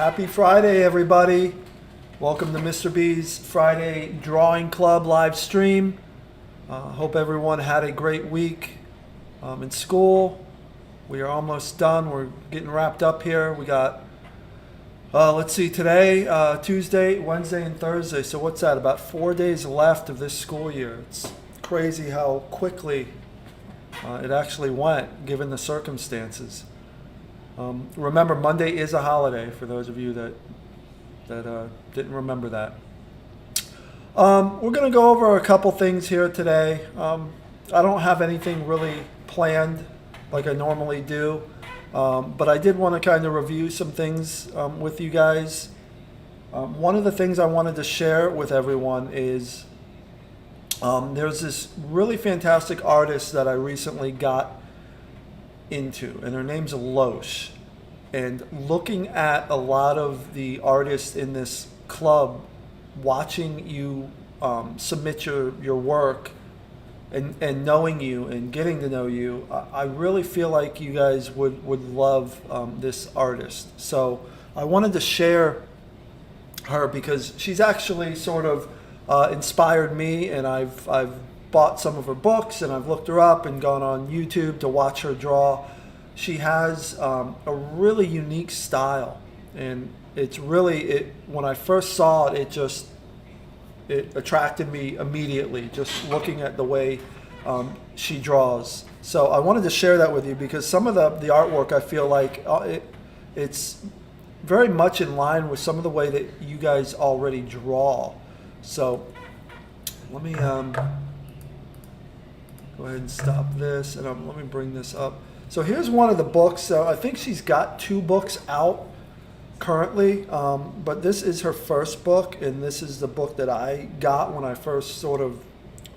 Happy Friday, everybody. Welcome to Mr. B's Friday Drawing Club live stream. Hope everyone had a great week in school. We are almost done. We're getting wrapped up here. We got, let's see, today, Tuesday, Wednesday, and Thursday. So what's that? About 4 days left of this school year. It's crazy how quickly it actually went, given the circumstances. Remember, Monday is a holiday for those of you that didn't remember that. We're going to go over a couple things here today. I don't have anything really planned like I normally do, but I did want to kind of review some things with you guys. One of the things I wanted to share with everyone is there's this really fantastic artist that I recently got into, and her name's Loesch. And looking at a lot of the artists in this club, watching you submit your work and knowing you and getting to know you, I really feel like you guys would love this artist. So I wanted to share her because she's actually sort of inspired me, and I've bought some of her books, and I've looked her up and gone on YouTube to watch her draw. She has a really unique style, and it's really, when I first saw it, it attracted me immediately, just looking at the way she draws. So I wanted to share that with you because some of the artwork, I feel like it's very much in line with some of the way that you guys already draw. So let me go ahead and stop this, and let me bring this up. So here's one of the books. So I think she's got 2 books out currently, but this is her first book, and this is the book that I got when I first sort of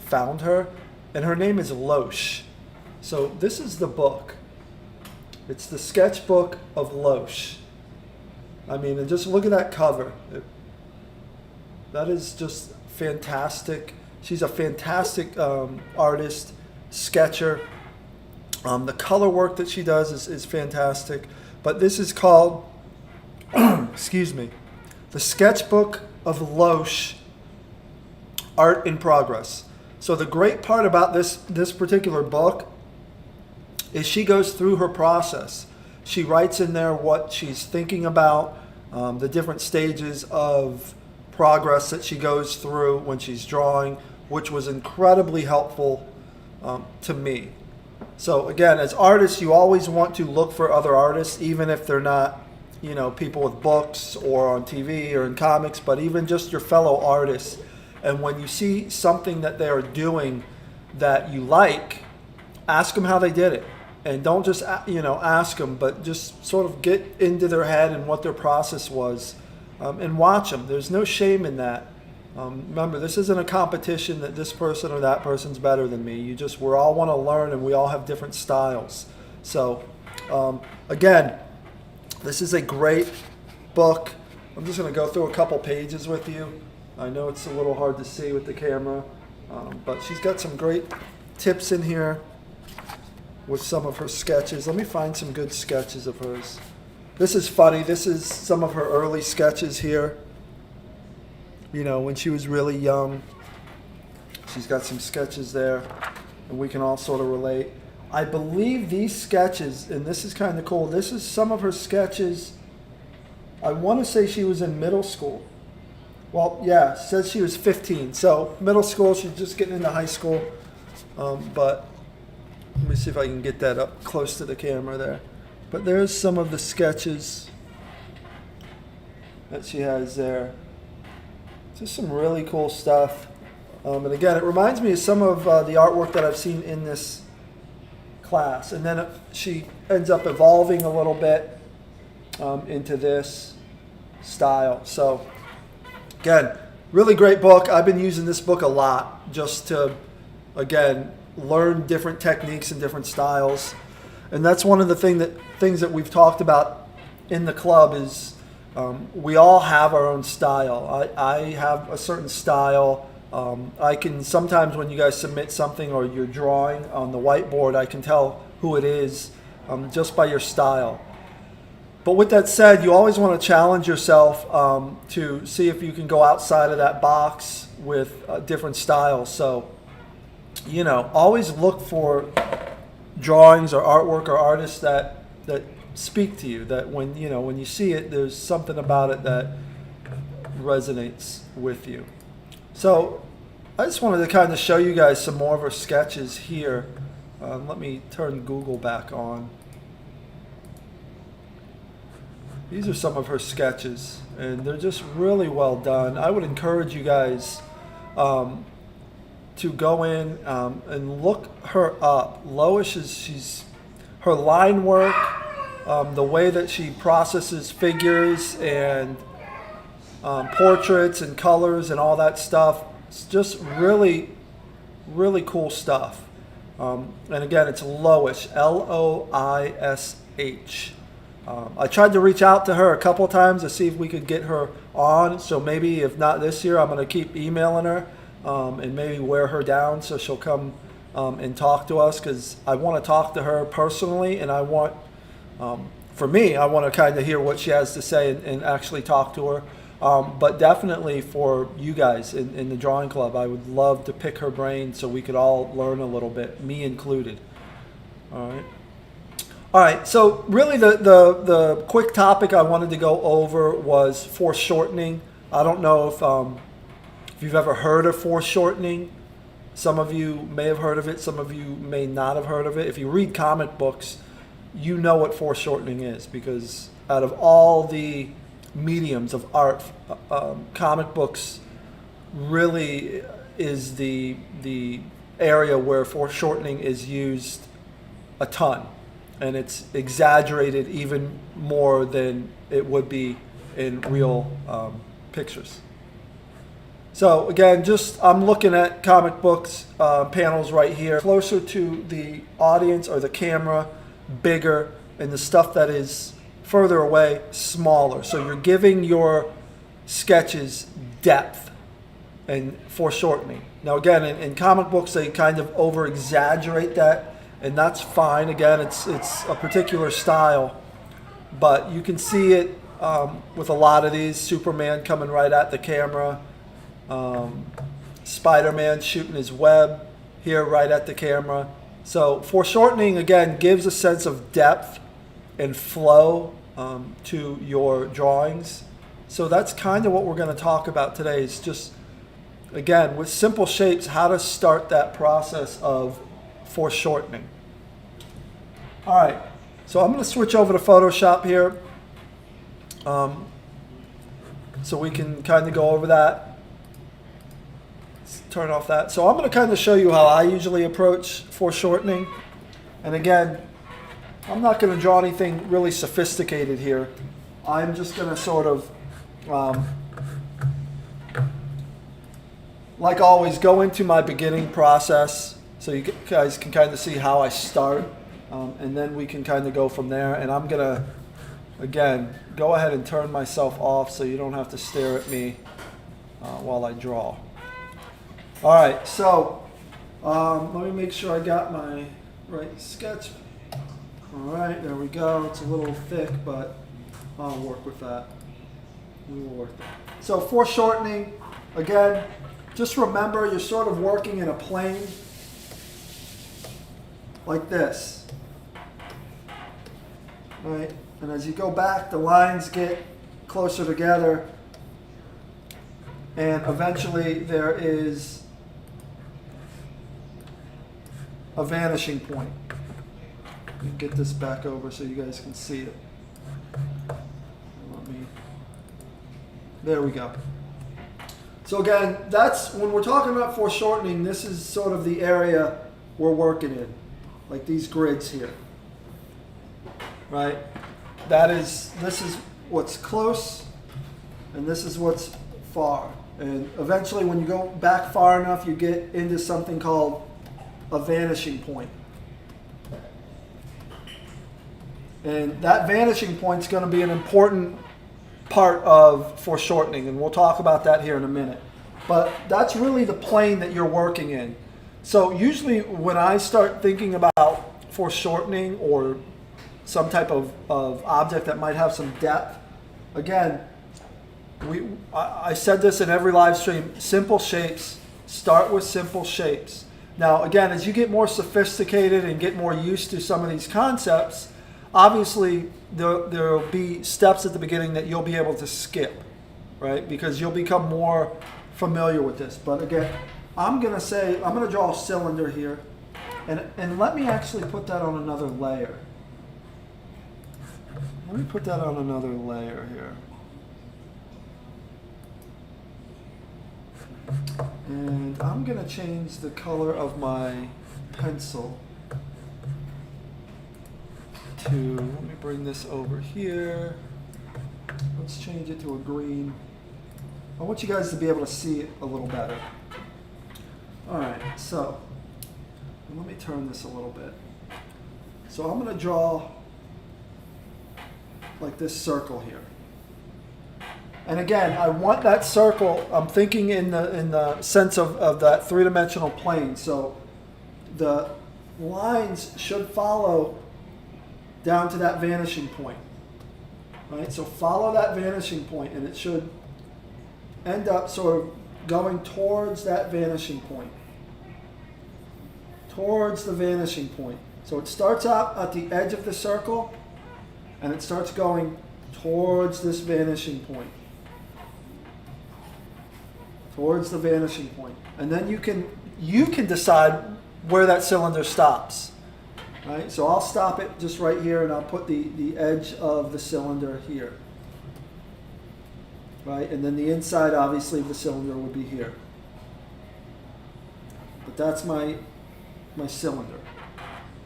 found her, and her name is Loesch. So this is the book. It's the sketchbook of Loesch. I mean, and just look at that cover. That is just fantastic. She's a fantastic artist, sketcher. The color work that she does is fantastic. But this is called, excuse me, the Sketchbook of Loesch, Art in Progress. So the great part about this particular book is she goes through her process. She writes in there what she's thinking about, the different stages of progress that she goes through when she's drawing, which was incredibly helpful to me. So again, as artists, you always want to look for other artists, even if they're not, people with books or on TV or in comics, but even just your fellow artists. And when you see something that they are doing that you like, ask them how they did it. And don't just, ask them, but just sort of get into their head and what their process was, and watch them. There's no shame in that. Remember, this isn't a competition that this person or that person's better than me. We all want to learn, and we all have different styles. So, again, this is a great book. I'm just going to go through a couple pages with you. I know it's a little hard to see with the camera, but she's got some great tips in here with some of her sketches. Let me find some good sketches of hers. This is funny. This is some of her early sketches here. When she was really young. She's got some sketches there, and we can all sort of relate. I believe these sketches, and this is kind of cool, this is some of her sketches. I want to say she was in middle school. Well, yeah, it says she was 15. So middle school, she's just getting into high school. But let me see if I can get that up close to the camera there. But there's some of the sketches that she has there. Just some really cool stuff. And again, it reminds me of some of the artwork that I've seen in this class. And then she ends up evolving a little bit into this style. So again, really great book. I've been using this book a lot just to, again, learn different techniques and different styles. And that's one of the things that we've talked about in the club is we all have our own style. I have a certain style. I can sometimes, when you guys submit something or you're drawing on the whiteboard, I can tell who it is just by your style. But with that said, you always want to challenge yourself to see if you can go outside of that box with different styles. So, you know, always look for drawings or artwork or artists that speak to you. That when you see it, there's something about it that resonates with you. So, I just wanted to kind of show you guys some more of her sketches here. Let me turn Google back on. These are some of her sketches, and they're just really well done. I would encourage you guys to go in and look her up. Lois her line work, the way that she processes figures and portraits and colors and all that stuff. It's just really, really cool stuff. And again, it's Lois, Loish. I tried to reach out to her a couple times to see if we could get her on. So maybe if not this year, I'm going to keep emailing her and maybe wear her down so she'll come and talk to us, because I want to talk to her personally, and I want, for me, I want to kind of hear what she has to say and actually talk to her. But definitely for you guys in the drawing club, I would love to pick her brain so we could all learn a little bit, me included. All right. All right, so really the quick topic I wanted to go over was foreshortening. I don't know if you've ever heard of foreshortening. Some of you may have heard of it, some of you may not have heard of it. If you read comic books, you know what foreshortening is, because out of all the mediums of art, comic books really is the area where foreshortening is used a ton. And it's exaggerated even more than it would be in real pictures. So again, I'm looking at comic books panels right here, closer to the audience or the camera, bigger, and the stuff that is further away, smaller. So you're giving your sketches depth and foreshortening. Now again, in comic books, they kind of over-exaggerate that, and that's fine. Again, it's a particular style, but you can see it with a lot of these. Superman coming right at the camera, Spider-Man shooting his web here right at the camera. So foreshortening, again, gives a sense of depth and flow to your drawings. So that's kind of what we're going to talk about today, is just, again, with simple shapes, how to start that process of foreshortening. All right, so I'm going to switch over to Photoshop here so we can kind of go over that. Let's turn off that. So I'm going to kind of show you how I usually approach foreshortening. And again, I'm not going to draw anything really sophisticated here. I'm just going to sort of, like always, go into my beginning process so you guys can kind of see how I start. And then we can kind of go from there. And I'm going to, again, go ahead and turn myself off so you don't have to stare at me while I draw. All right, so let me make sure I got my right sketch. All right, there we go. It's a little thick, but I'll work with that. We will work that. So foreshortening, again, just remember you're sort of working in a plane like this. Right, and as you go back, the lines get closer together, and eventually there is a vanishing point. Let me get this back over so you guys can see it. There we go. So again, that's when we're talking about foreshortening, this is sort of the area we're working in, like these grids here. Right? This is what's close, and this is what's far. And eventually when you go back far enough, you get into something called a vanishing point. And that vanishing point is going to be an important part of foreshortening, and we'll talk about that here in a minute. But that's really the plane that you're working in. So usually when I start thinking about foreshortening or some type of object that might have some depth. Again, I said this in every live stream, simple shapes. Start with simple shapes. Now, again, as you get more sophisticated and get more used to some of these concepts, obviously there will be steps at the beginning that you'll be able to skip, right? Because you'll become more familiar with this. But again, I'm going to draw a cylinder here. And let me actually put that on another layer. Let me put that on another layer here. And I'm going to change the color of my pencil to, let me bring this over here. Let's change it to a green. I want you guys to be able to see it a little better. All right, so let me turn this a little bit. So I'm going to draw like this circle here. And again, I want that circle, I'm thinking in the sense of that three-dimensional plane. So the lines should follow down to that vanishing point. Right? So follow that vanishing point, and it should end up sort of going towards that vanishing point. Towards the vanishing point. So it starts out at the edge of the circle, and it starts going towards this vanishing point. Towards the vanishing point. And then you can decide where that cylinder stops. Right? So I'll stop it just right here, and I'll put the edge of the cylinder here. Right? And then the inside, obviously, of the cylinder would be here. But that's my cylinder.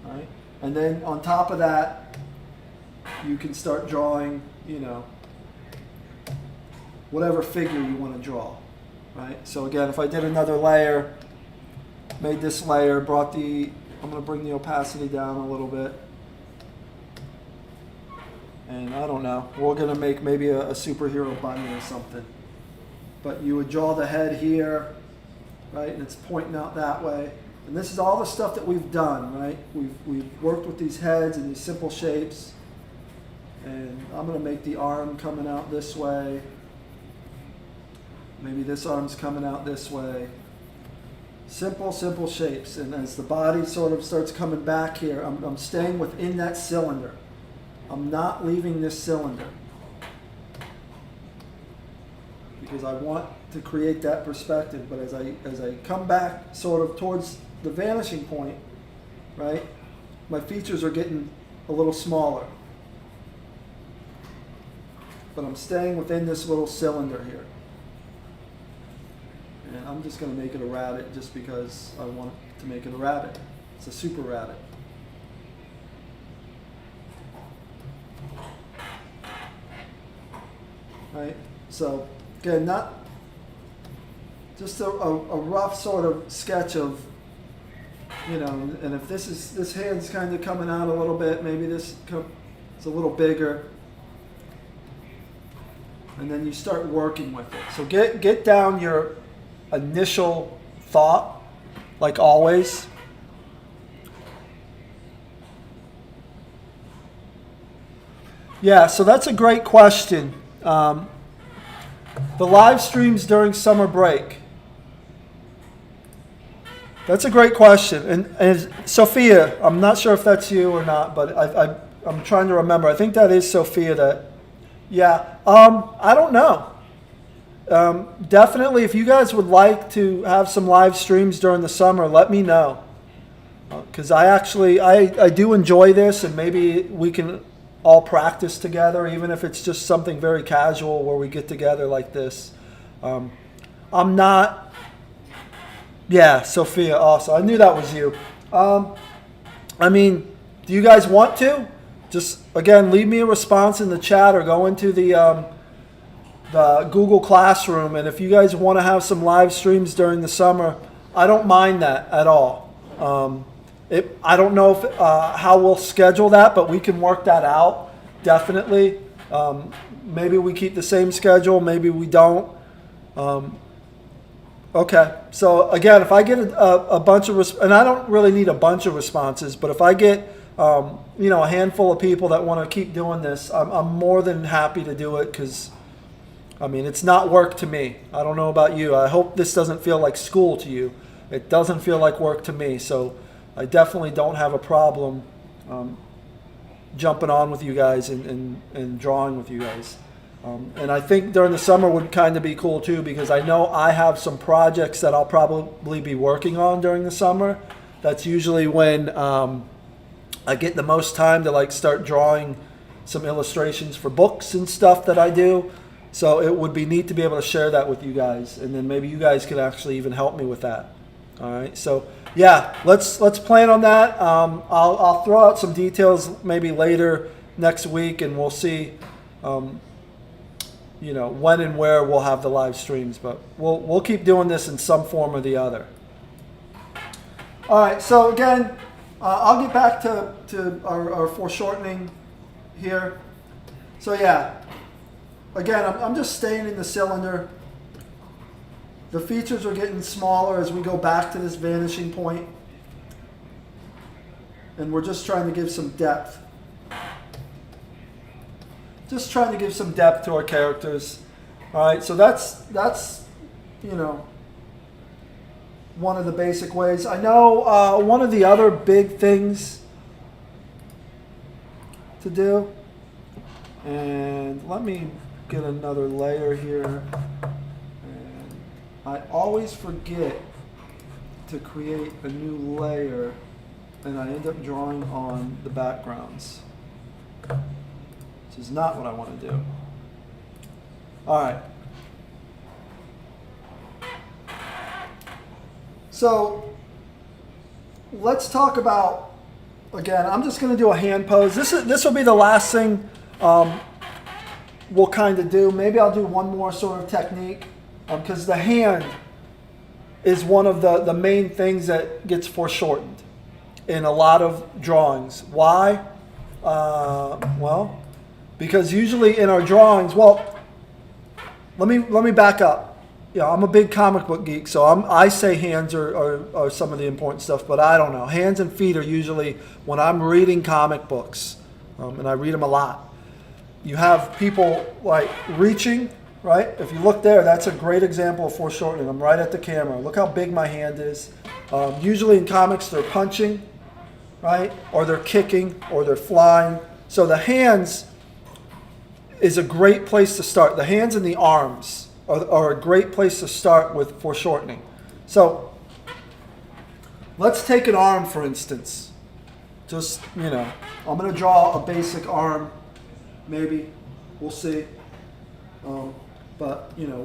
Right? And then on top of that, you can start drawing, whatever figure you want to draw. Right? So again, if I did another layer, made this layer, I'm going to bring the opacity down a little bit. And I don't know, we're going to make maybe a superhero bunny or something. But you would draw the head here, right? And it's pointing out that way. And this is all the stuff that we've done, right? We've worked with these heads and these simple shapes. And I'm going to make the arm coming out this way. Maybe this arm's coming out this way. Simple, simple shapes. And as the body sort of starts coming back here, I'm staying within that cylinder. I'm not leaving this cylinder. Because I want to create that perspective. But as I come back sort of towards the vanishing point, right, my features are getting a little smaller. But I'm staying within this little cylinder here. And I'm just going to make it a rabbit just because I want to make it a rabbit. It's a super rabbit. Right? So, again, not just a rough sort of sketch of, and if this hand's kind of coming out a little bit, maybe this is a little bigger. And then you start working with it. So get down your initial thought, like always. Yeah, so that's a great question. The live streams during summer break. That's a great question. And Sophia, I'm not sure if that's you or not, but I'm trying to remember. I think that is Sophia that. Yeah, I don't know. Definitely, if you guys would like to have some live streams during the summer, let me know. Because I do enjoy this, and maybe we can all practice together, even if it's just something very casual where we get together like this. I'm not. Yeah, Sophia, awesome. I knew that was you. I mean, do you guys want to? Just, again, leave me a response in the chat or go into the Google Classroom. And if you guys want to have some live streams during the summer, I don't mind that at all. I don't know if how we'll schedule that, but we can work that out, definitely. Maybe we keep the same schedule, maybe we don't. Okay, so again, if I get a bunch of, and I don't really need a bunch of responses, but if I get you know, a handful of people that want to keep doing this, I'm more than happy to do it because, I mean, it's not work to me. I don't know about you. I hope this doesn't feel like school to you. It doesn't feel like work to me. So I definitely don't have a problem jumping on with you guys and drawing with you guys. And I think during the summer would kind of be cool too, because I know I have some projects that I'll probably be working on during the summer. That's usually when I get the most time to like start drawing some illustrations for books and stuff that I do. So it would be neat to be able to share that with you guys, and then maybe you guys could actually even help me with that. All right, so yeah, let's plan on that. I'll throw out some details maybe later next week, and we'll see, you know, when and where we'll have the live streams. But we'll keep doing this in some form or the other. All right, so again, I'll get back to our foreshortening here. So yeah, again, I'm just staying in the cylinder. The features are getting smaller as we go back to this vanishing point. And we're just trying to give some depth. Just trying to give some depth to our characters. All right, so that's you know, one of the basic ways. I know one of the other big things to do, and let me get another layer here. I always forget to create a new layer, and I end up drawing on the backgrounds, which is not what I want to do. All right. So let's talk about, again, I'm just going to do a hand pose. This will be the last thing we'll kind of do. Maybe I'll do one more sort of technique. Because the hand is one of the main things that gets foreshortened in a lot of drawings. Why? Well, because usually in our drawings, well, let me back up. You know, I'm a big comic book geek, so I say hands are some of the important stuff, but I don't know. Hands and feet are usually when I'm reading comic books, and I read them a lot. You have people like reaching. Right? If you look there, that's a great example of foreshortening. I'm right at the camera. Look how big my hand is. Usually in comics, they're punching, right? Or they're kicking, or they're flying. So the hands is a great place to start. The hands and the arms are a great place to start with foreshortening. So let's take an arm, for instance. Just, you know, I'm going to draw a basic arm, maybe. We'll see. But, you know,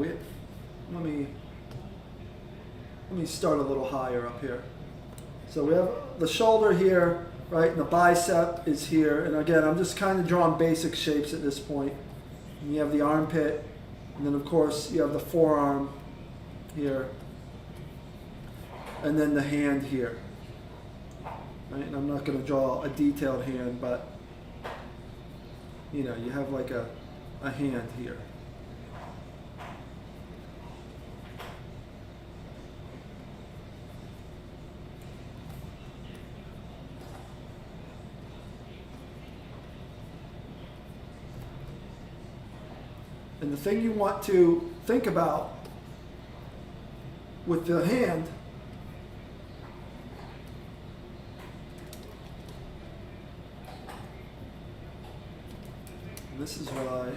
let me start a little higher up here. So we have the shoulder here, right, and the bicep is here. And again, I'm just kind of drawing basic shapes at this point. And you have the armpit, and then of course you have the forearm here, and then the hand here. Right? And I'm not going to draw a detailed hand, but, you know, you have like a hand here. And the thing you want to think about with the hand and this is why,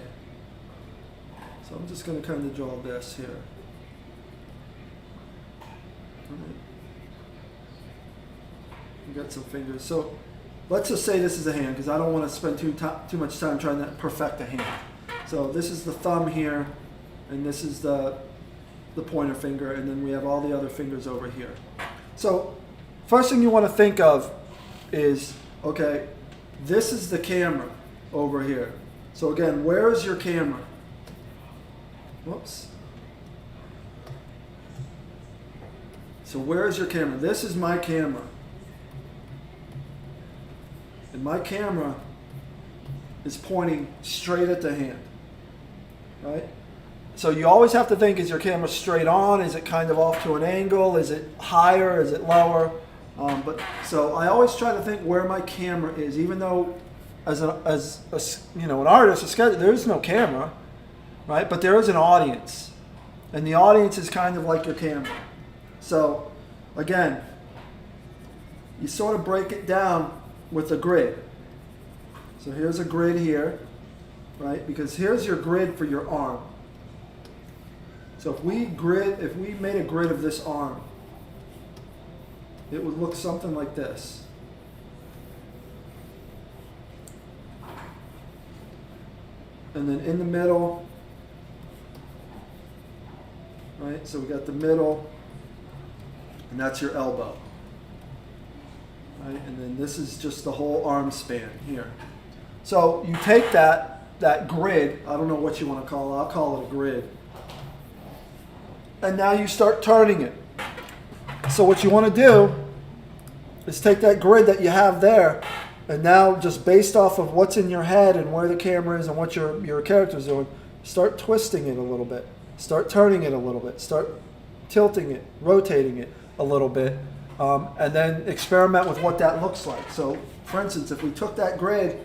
so I'm just going to kind of draw this here. You got some fingers. So let's just say this is a hand because I don't want to spend too much time trying to perfect a hand. So this is the thumb here, and this is the pointer finger, and then we have all the other fingers over here. So first thing you want to think of is, okay, this is the camera over here. So again, where is your camera? Whoops. So where is your camera? This is my camera. And my camera is pointing straight at the hand. Right? So you always have to think, is your camera straight on? Is it kind of off to an angle? Is it higher? Is it lower? But so I always try to think where my camera is, even though as a you know, an artist, a sketcher, there is no camera, right? But there is an audience, and the audience is kind of like your camera. So again, you sort of break it down with a grid. So here's a grid here, right? Because here's your grid for your arm. So if we made a grid of this arm, it would look something like this. And then in the middle, right? So we got the middle, and that's your elbow. Right? And then this is just the whole arm span here. So you take that grid, I don't know what you want to call it, I'll call it a grid. And now you start turning it. So what you want to do is take that grid that you have there, and now just based off of what's in your head and where the camera is and what your character's doing, start twisting it a little bit. Start turning it a little bit. Start tilting it, rotating it a little bit, and then experiment with what that looks like. So for instance, if we took that grid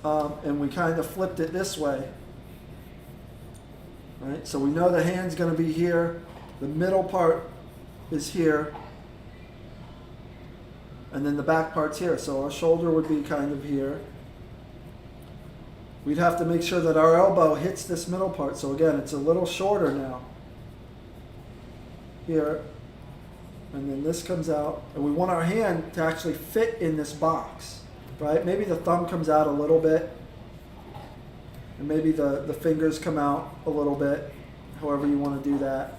and we kind of flipped it this way, right? So we know the hand's going to be here, the middle part is here, and then the back part's here. So our shoulder would be kind of here. We'd have to make sure that our elbow hits this middle part. So again, it's a little shorter now. Here. And then this comes out. And we want our hand to actually fit in this box, right? Maybe the thumb comes out a little bit. And maybe the fingers come out a little bit, however you want to do that.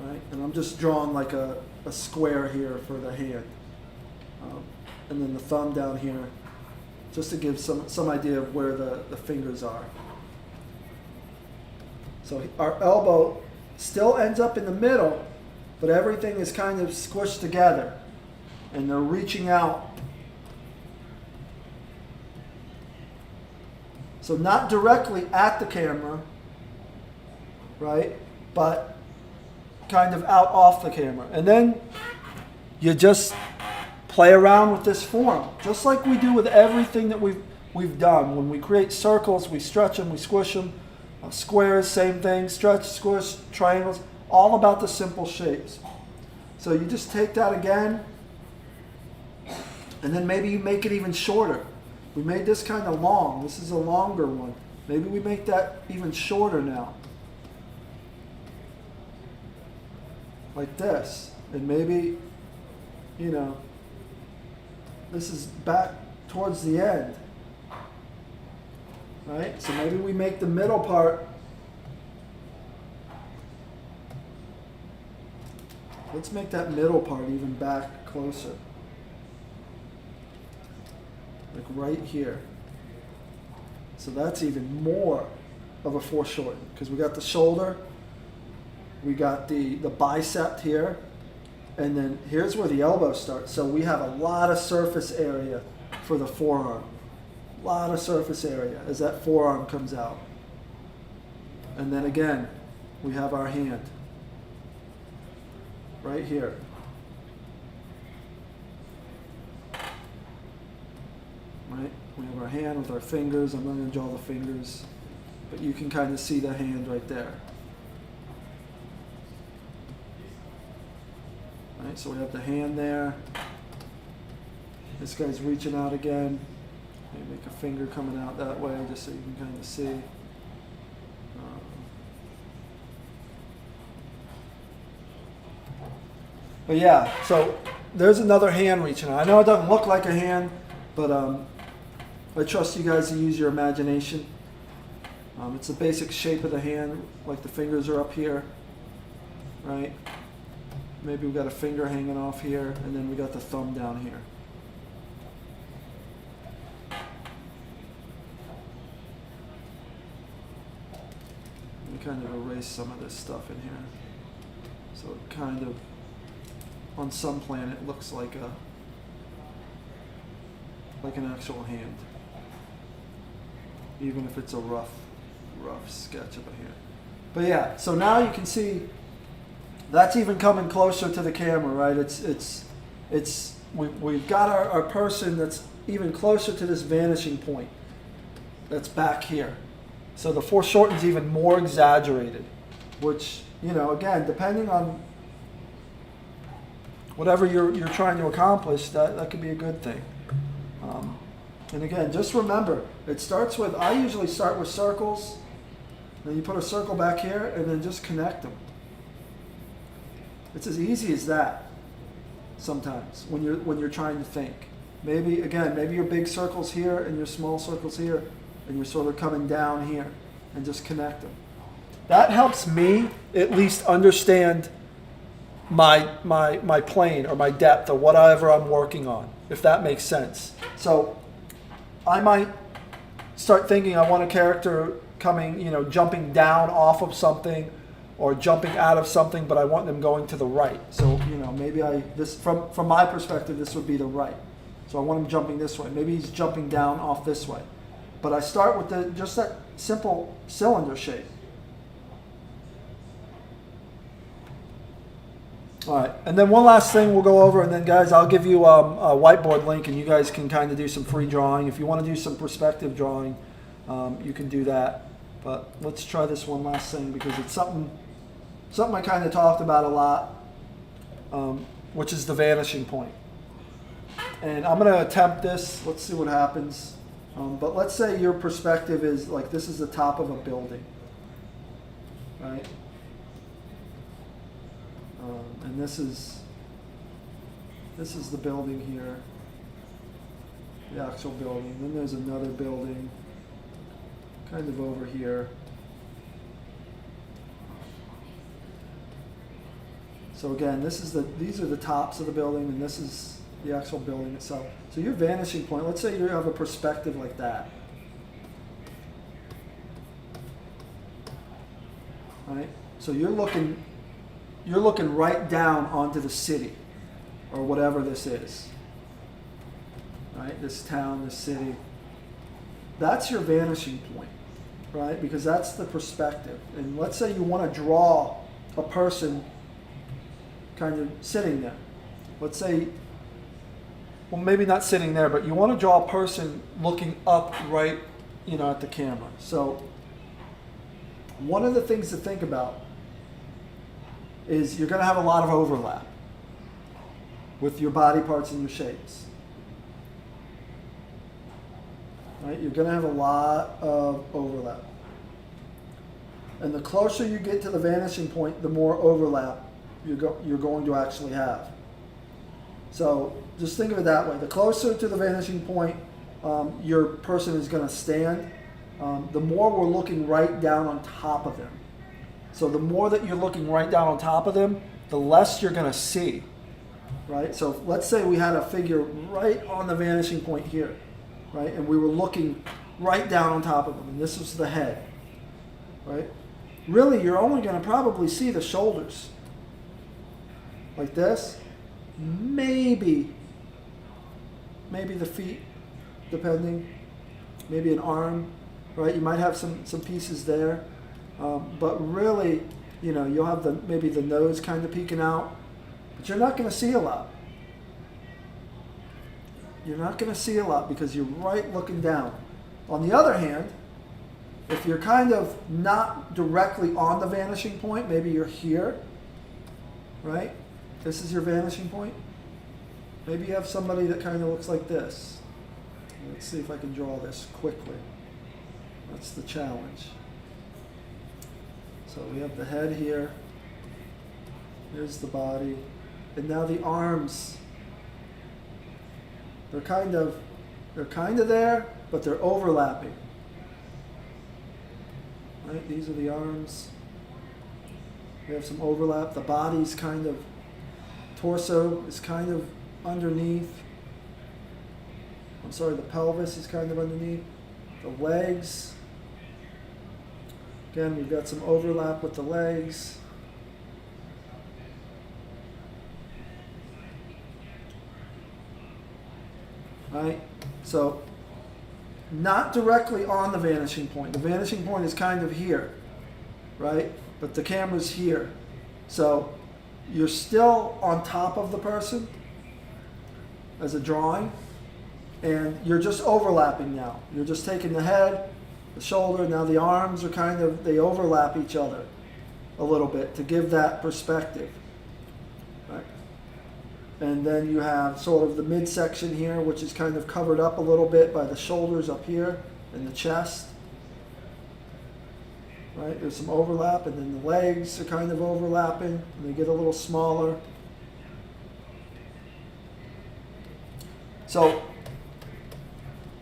Right? And I'm just drawing like a square here for the hand. And then the thumb down here, just to give some idea of where the fingers are. So our elbow still ends up in the middle, but everything is kind of squished together. And they're reaching out. So not directly at the camera, right? But kind of out off the camera. And then you just play around with this form, just like we do with everything that we've done. When we create circles, we stretch them, we squish them. Squares, same thing, stretch, squish, triangles, all about the simple shapes. So you just take that again, and then maybe you make it even shorter. We made this kind of long. This is a longer one. Maybe we make that even shorter now. Like this. And maybe, you know, this is back towards the end. Right? So maybe we make the middle part. Let's make that middle part even back closer. Like right here. So that's even more of a foreshorten, because we got the shoulder, we got the bicep here, and then here's where the elbow starts. So we have a lot of surface area for the forearm. A lot of surface area as that forearm comes out. And then again, we have our hand right here. Right? We have our hand with our fingers. I'm not going to draw the fingers, but you can kind of see the hand right there. Right? So we have the hand there. This guy's reaching out again. Maybe make a finger coming out that way just so you can kind of see. But yeah, so there's another hand reaching out. I know it doesn't look like a hand, but I trust you guys to use your imagination. It's the basic shape of the hand, like the fingers are up here, right? Maybe we've got a finger hanging off here, and then we got the thumb down here. Let me kind of erase some of this stuff in here. So it kind of, on some plan, it looks like an actual hand. even if it's a rough sketch of it here. But yeah, so now you can see that's even coming closer to the camera, right? We've got our person that's even closer to this vanishing point that's back here. So the foreshortened's even more exaggerated, which, you know, again, depending on whatever you're trying to accomplish, that could be a good thing. And again, just remember, it starts with, I usually start with circles, then you put a circle back here, and then just connect them. It's as easy as that sometimes when you're trying to think. Maybe your big circle's here and your small circle's here, and you're sort of coming down here, and just connect them. That helps me at least understand my plane or my depth or whatever I'm working on, if that makes sense. So I might start thinking I want a character coming, you know, jumping down off of something or jumping out of something, but I want them going to the right. So, you know, maybe from my perspective, this would be the right. So I want him jumping this way. Maybe he's jumping down off this way. But I start with just that simple cylinder shape. All right, and then one last thing we'll go over, and then guys, I'll give you a whiteboard link, and you guys can kind of do some free drawing. If you want to do some perspective drawing, you can do that. But let's try this one last thing, because it's something I kind of talked about a lot, which is the vanishing point. And I'm going to attempt this. Let's see what happens. But let's say your perspective is like this is the top of a building, right? And this is the building here, the actual building. Then there's another building kind of over here. So again, these are the tops of the building, and this is the actual building itself. So your vanishing point, let's say you have a perspective like that. Right? So you're looking right down onto the city, or whatever this is. Right? This town, this city. That's your vanishing point, right? Because that's the perspective. And let's say you want to draw a person kind of sitting there. Let's say, well, maybe not sitting there, but you want to draw a person looking up right, you know, at the camera. So one of the things to think about is you're going to have a lot of overlap with your body parts and your shapes. Right? You're going to have a lot of overlap. And the closer you get to the vanishing point, the more overlap you're going to actually have. So just think of it that way. The closer to the vanishing point your person is going to stand, the more we're looking right down on top of them. So the more that you're looking right down on top of them, the less you're going to see. Right? So let's say we had a figure right on the vanishing point here, right? And we were looking right down on top of them, and this was the head, right? Really, you're only going to probably see the shoulders, like this. Maybe the feet, depending. Maybe an arm, right? You might have some pieces there, but really, you know, you'll have maybe the nose kind of peeking out, but you're not going to see a lot. You're not going to see a lot because you're right looking down. On the other hand, if you're kind of not directly on the vanishing point, maybe you're here, right? This is your vanishing point. Maybe you have somebody that kind of looks like this. Let's see if I can draw this quickly. That's the challenge. So we have the head here. Here's the body. And now the arms. They're kind of there, but they're overlapping. Right? These are the arms. We have some overlap. The body's kind of, torso is kind of underneath. I'm sorry, the pelvis is kind of underneath. The legs. Again, we've got some overlap with the legs. Right? So not directly on the vanishing point. The vanishing point is kind of here, right? But the camera's here. So you're still on top of the person as a drawing, and you're just overlapping now. You're just taking the head, the shoulder, now the arms are kind of, they overlap each other a little bit to give that perspective. Right? And then you have sort of the midsection here, which is kind of covered up a little bit by the shoulders up here and the chest. Right? There's some overlap, and then the legs are kind of overlapping, and they get a little smaller. So,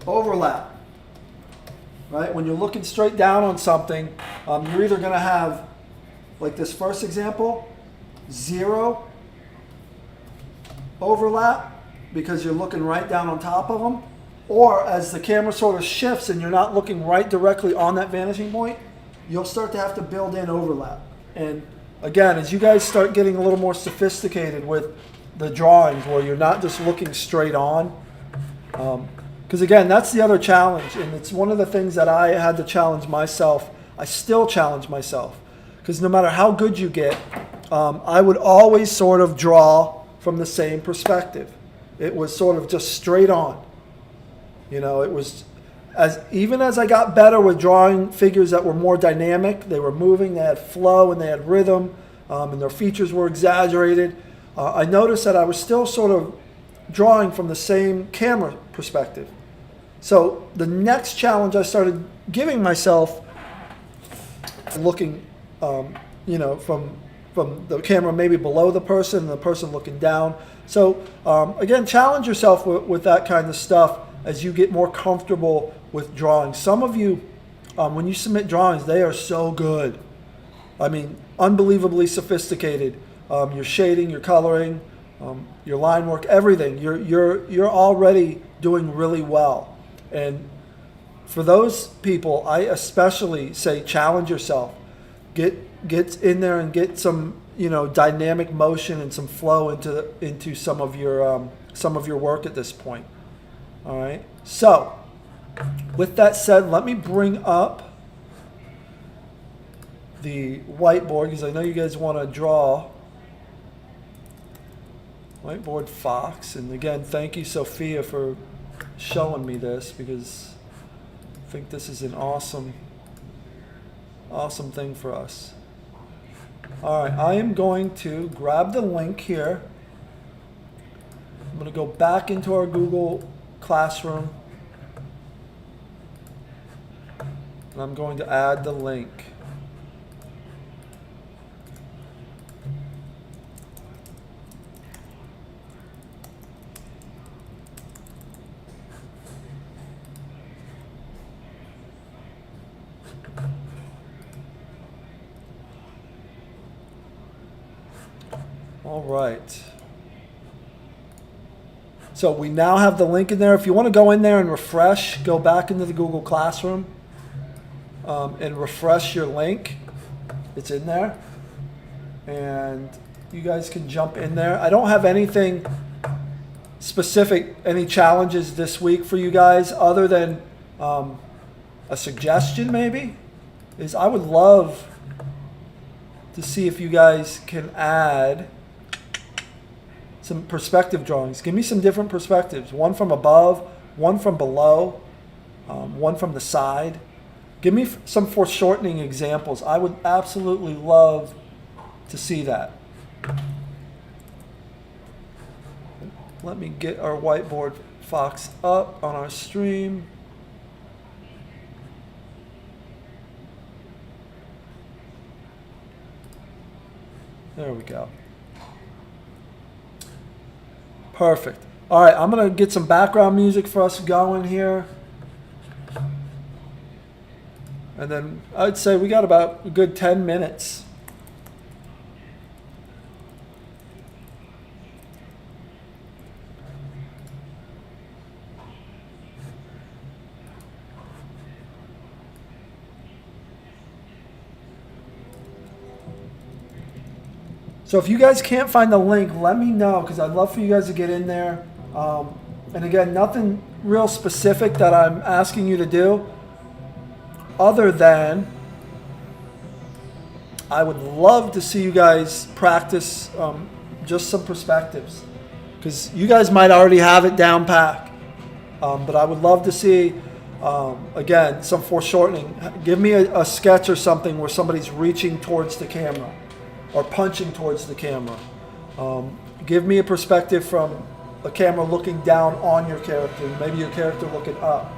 overlap. Right? When you're looking straight down on something, you're either going to have, like this first example, 0 overlap because you're looking right down on top of them, or as the camera sort of shifts and you're not looking right directly on that vanishing point, you'll start to have to build in overlap. And again, as you guys start getting a little more sophisticated with the drawings where you're not just looking straight on, because again, that's the other challenge, and it's one of the things that I had to challenge myself. I still challenge myself, because no matter how good you get, I would always sort of draw from the same perspective. It was sort of just straight on. You know, it was, even as I got better with drawing figures that were more dynamic, they were moving, they had flow and they had rhythm, and their features were exaggerated, I noticed that I was still sort of drawing from the same camera perspective. So the next challenge I started giving myself, looking, you know, from the camera maybe below the person and the person looking down. So again, challenge yourself with that kind of stuff as you get more comfortable with drawing. Some of you, when you submit drawings, they are so good. I mean, unbelievably sophisticated. Your shading, your coloring, your line work, everything. You're already doing really well. And for those people, I especially say challenge yourself. Get in there and get some, you know, dynamic motion and some flow into some of your work at this point. All right. So, with that said, let me bring up the whiteboard because I know you guys want to draw whiteboard fox. And again, thank you, Sophia, for showing me this because I think this is an awesome thing for us. All right, I am going to grab the link here. I'm going to go back into our Google Classroom, and I'm going to add the link. All right. So we now have the link in there. If you want to go in there and refresh, go back into the Google Classroom and refresh your link. It's in there. And you guys can jump in there. I don't have anything specific, any challenges this week for you guys other than a suggestion maybe is I would love to see if you guys can add some perspective drawings. Give me some different perspectives. One from above, one from below, one from the side. Give me some foreshortening examples. I would absolutely love to see that. Let me get our whiteboard fox up on our stream. There we go. Perfect. All right, I'm going to get some background music for us going here. And then I'd say we got about a good 10 minutes. So if you guys can't find the link, let me know because I'd love for you guys to get in there. And again, nothing real specific that I'm asking you to do, other than I would love to see you guys practice just some perspectives, because you guys might already have it down pack, but I would love to see, again, some foreshortening. Give me a sketch or something where somebody's reaching towards the camera or punching towards the camera. Give me a perspective from a camera looking down on your character, maybe your character looking up.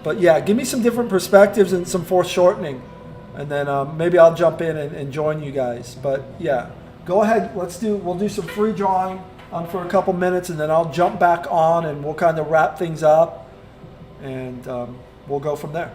But yeah, give me some different perspectives and some foreshortening, and then maybe I'll jump in and join you guys. But yeah, go ahead. We'll do some free drawing for a couple minutes, and then I'll jump back on and we'll kind of wrap things up, and we'll go from there.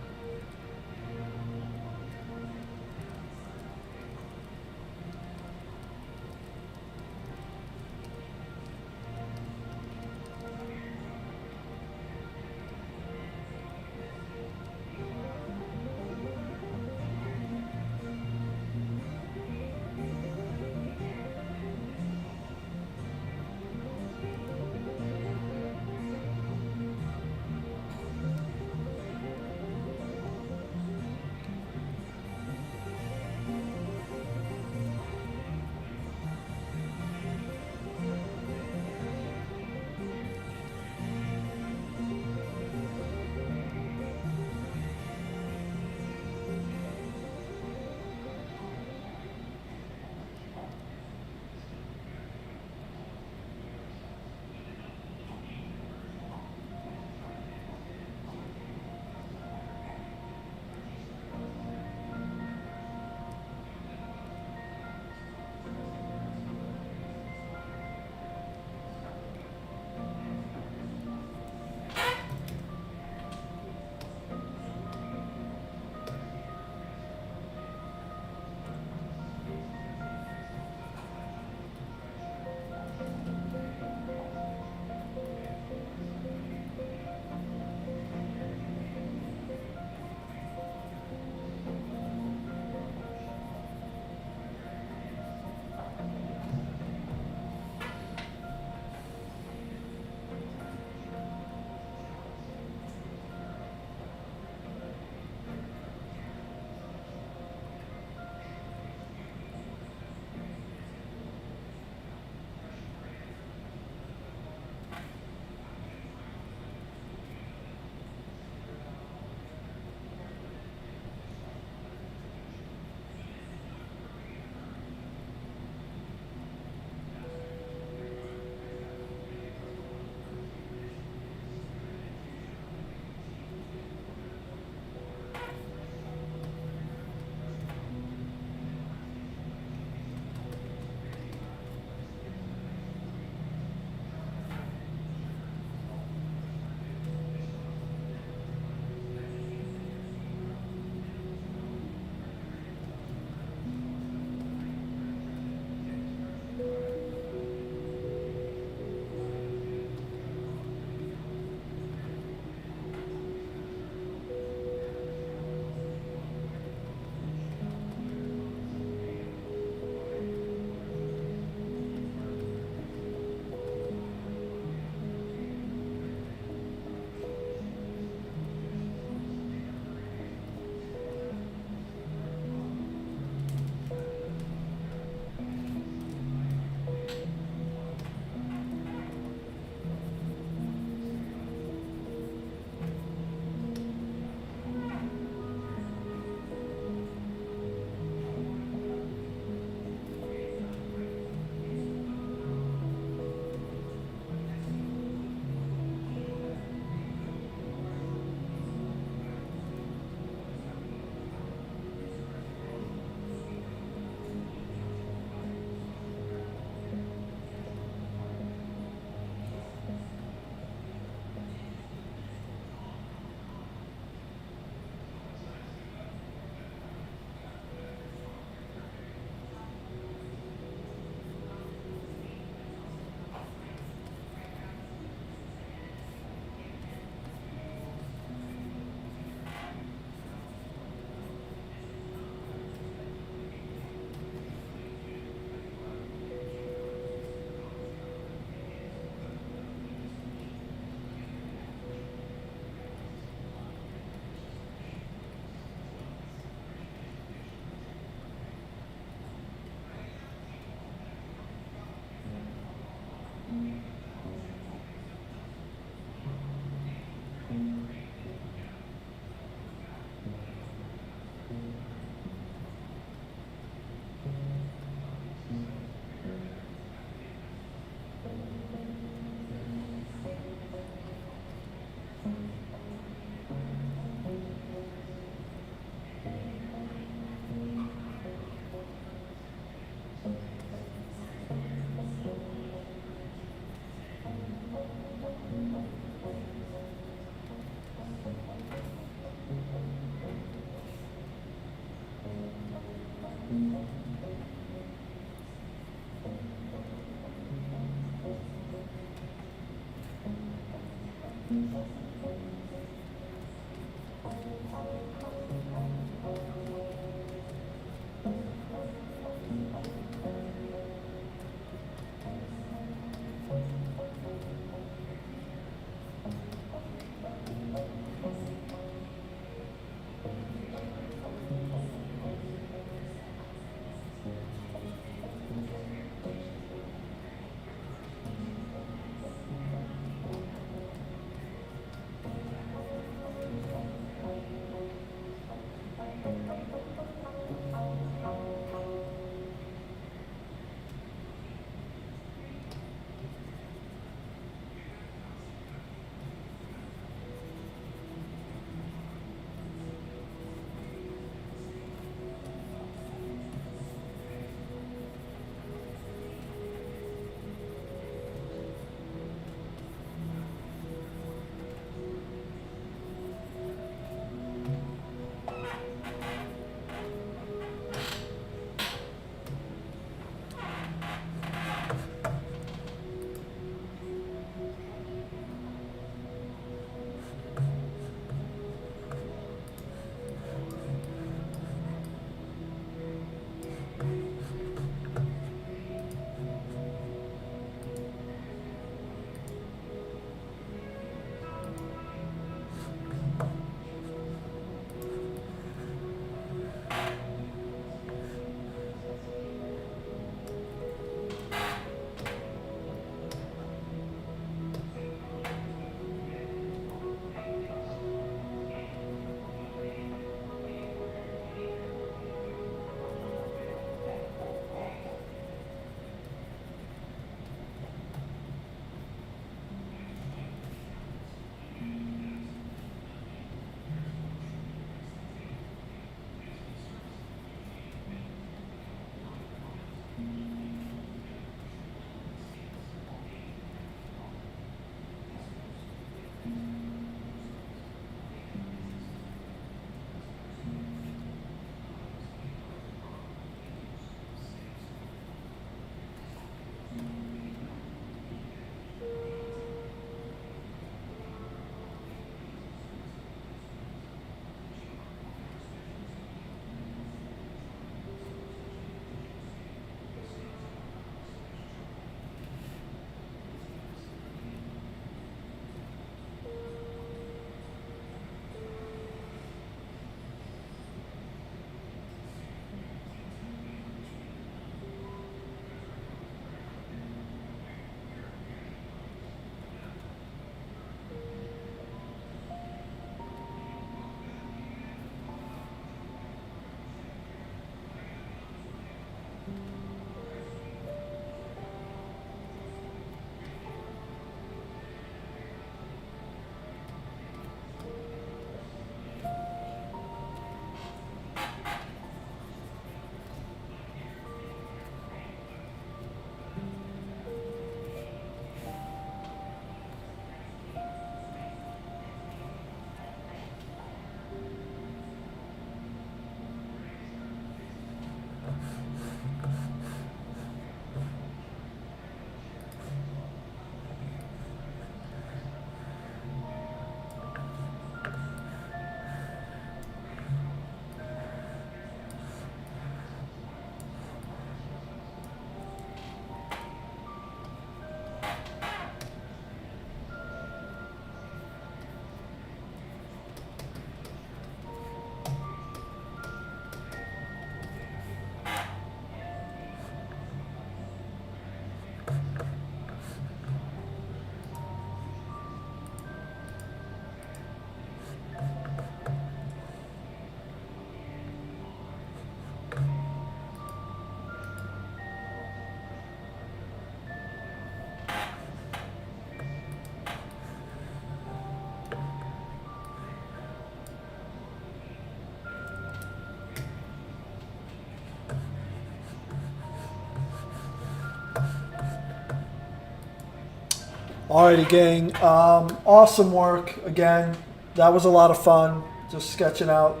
Alrighty, gang. Awesome work again. That was a lot of fun. Just sketching out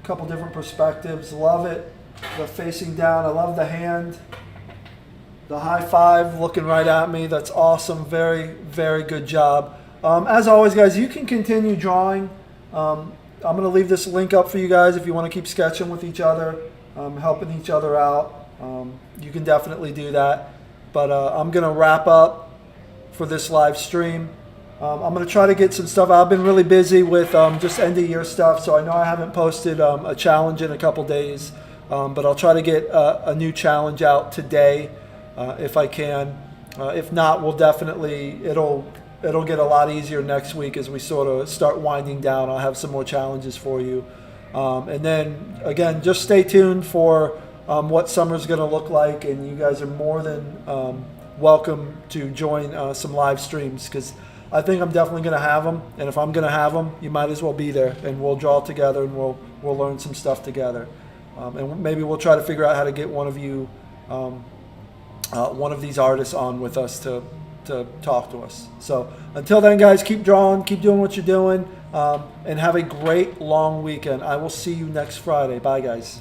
couple different perspectives. Love it. The facing down. I love the hand. The high five looking right at me. That's awesome. Very, very good job. As always, guys, you can continue drawing. I'm going to leave this link up for you guys if you want to keep sketching with each other, helping each other out. You can definitely do that. But I'm going to wrap up for this live stream. I'm going to try to get some stuff. I've been really busy with just end of year stuff, so I know I haven't posted a challenge in a couple days. But I'll try to get a new challenge out today if I can. If not, we'll definitely, it'll get a lot easier next week as we sort of start winding down. I'll have some more challenges for you. And then, again, just stay tuned for what summer's going to look like. And you guys are more than welcome to join some live streams, because I think I'm definitely going to have them. And if I'm going to have them, you might as well be there. And we'll draw together and we'll learn some stuff together. And maybe we'll try to figure out how to get one of you, one of these artists on with us to talk to us. So until then, guys, keep drawing, keep doing what you're doing, and have a great long weekend. I will see you next Friday. Bye, guys.